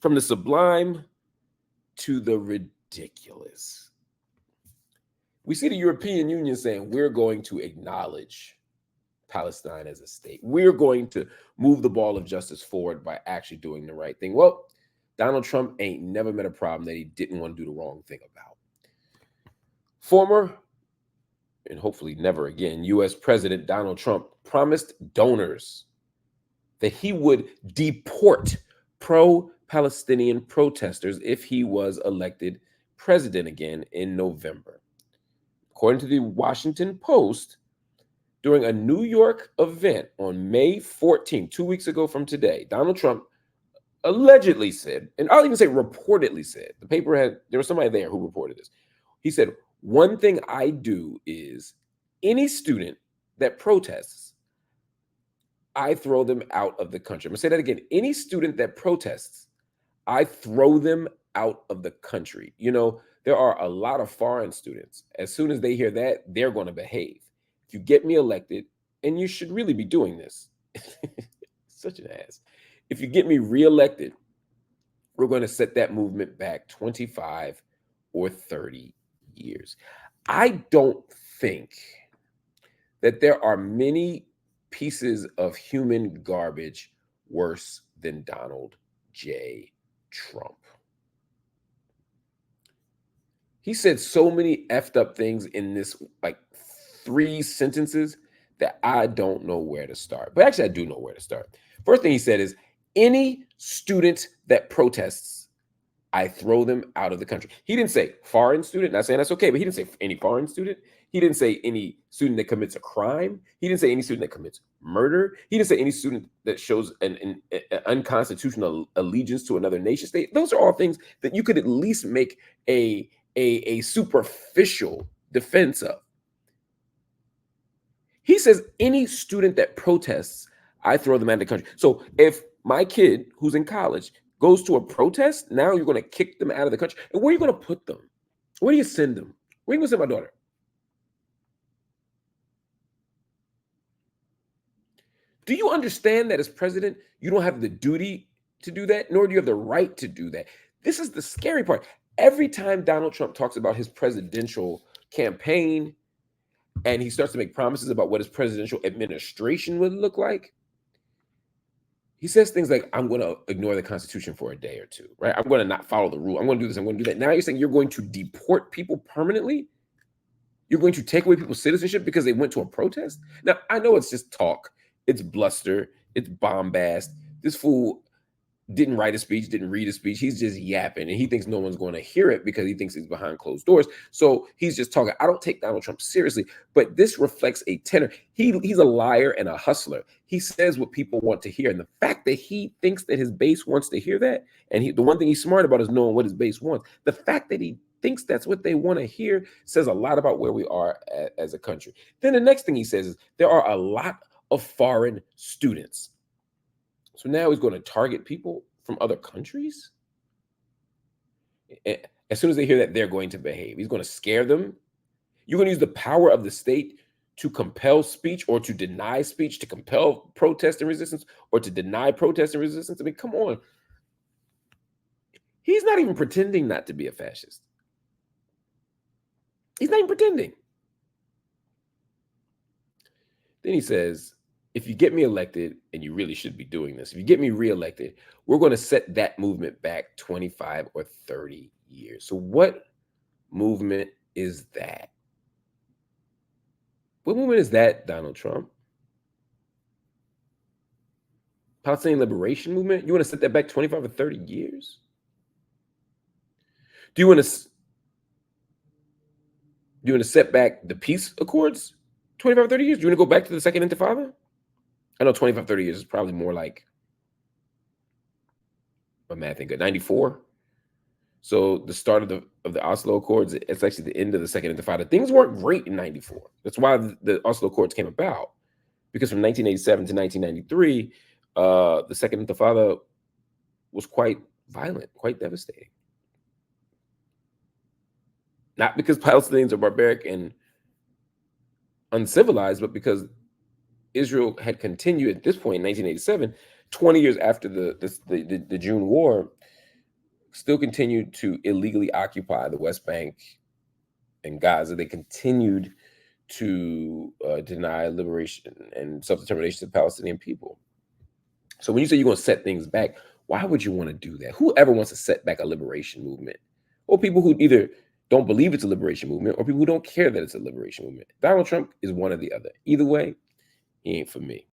From the sublime to the ridiculous. We see the European Union saying we're going to acknowledge Palestine as a state. We're going to move the ball of justice forward by actually doing the right thing. Well, Donald Trump ain't never met a problem that he didn't want to do the wrong thing about. Former, and hopefully never again, U.S. President Donald Trump promised donors that he would deport pro-Palestinian protesters if he was elected president again in November. According to the Washington Post, during a New York event on May 14, 2 weeks ago from today, Donald Trump allegedly said, and I'll even say reportedly said, there was somebody there who reported this. He said, one thing I do is any student that protests, I throw them out of the country. I'm gonna say that again. Any student that protests, I throw them out of the country. You know, there are a lot of foreign students. As soon as they hear that, they're going to behave. If you get me elected, and you should really be doing this, such an ass. If you get me reelected, we're going to set that movement back 25 or 30 years. I don't think that there are many pieces of human garbage worse than Donald J. Trump. He said so many effed up things in this like 3 sentences that I don't know where to start. But actually, I do know where to start. First thing he said is, any student that protests, I throw them out of the country. He didn't say foreign student, not saying that's okay, but he didn't say any foreign student. He didn't say any student that commits a crime. He didn't say any student that commits murder. He didn't say any student that shows an unconstitutional allegiance to another nation state. Those are all things that you could at least make a superficial defense of. He says any student that protests, I throw them out of the country. So if my kid who's in college goes to a protest, now you're going to kick them out of the country. And where are you going to put them? Where do you send them? Where are you going to send my daughter? Do you understand that as president, you don't have the duty to do that, nor do you have the right to do that? This is the scary part. Every time Donald Trump talks about his presidential campaign and he starts to make promises about what his presidential administration would look like, he says things like, I'm going to ignore the Constitution for a day or two, right? I'm going to not follow the rule. I'm going to do this. I'm going to do that. Now you're saying you're going to deport people permanently? You're going to take away people's citizenship because they went to a protest? Now, I know it's just talk. It's bluster. It's bombast. This fool didn't write a speech, didn't read a speech. He's just yapping, and he thinks no one's going to hear it because he thinks he's behind closed doors. So he's just talking. I don't take Donald Trump seriously, but this reflects a tenor. He's a liar and a hustler. He says what people want to hear, and the fact that he thinks that his base wants to hear that, and the one thing he's smart about is knowing what his base wants. The fact that he thinks that's what they want to hear says a lot about where we are as a country. Then the next thing he says is there are a lot of foreign students. So now he's going to target people from other countries? As soon as they hear that, they're going to behave. He's going to scare them. You're going to use the power of the state to compel speech or to deny speech, to compel protest and resistance, or to deny protest and resistance. I mean, come on. He's not even pretending not to be a fascist. He's not even pretending. Then he says, if you get me elected, and you really should be doing this, if you get me reelected, we're going to set that movement back 25 or 30 years. So what movement is that? What movement is that, Donald Trump? Palestinian Liberation Movement? You want to set that back 25 or 30 years? Do you want to set back the peace accords 25 or 30 years? Do you want to go back to the Second Intifada? I know 25, 30 years is probably more like, my math ain't good, 94. So the start of the Oslo Accords, it's actually the end of the Second Intifada. Things weren't great in 94. That's why the Oslo Accords came about. Because from 1987 to 1993, the Second Intifada was quite violent, quite devastating. Not because Palestinians are barbaric and uncivilized, but because Israel had continued at this point in 1987, 20 years after the June War, still continued to illegally occupy the West Bank and Gaza. They continued to deny liberation and self-determination to the Palestinian people. So when you say you're going to set things back, why would you want to do that? Whoever wants to set back a liberation movement? Or people who either don't believe it's a liberation movement or people who don't care that it's a liberation movement. Donald Trump is one or the other. Either way, he ain't for me.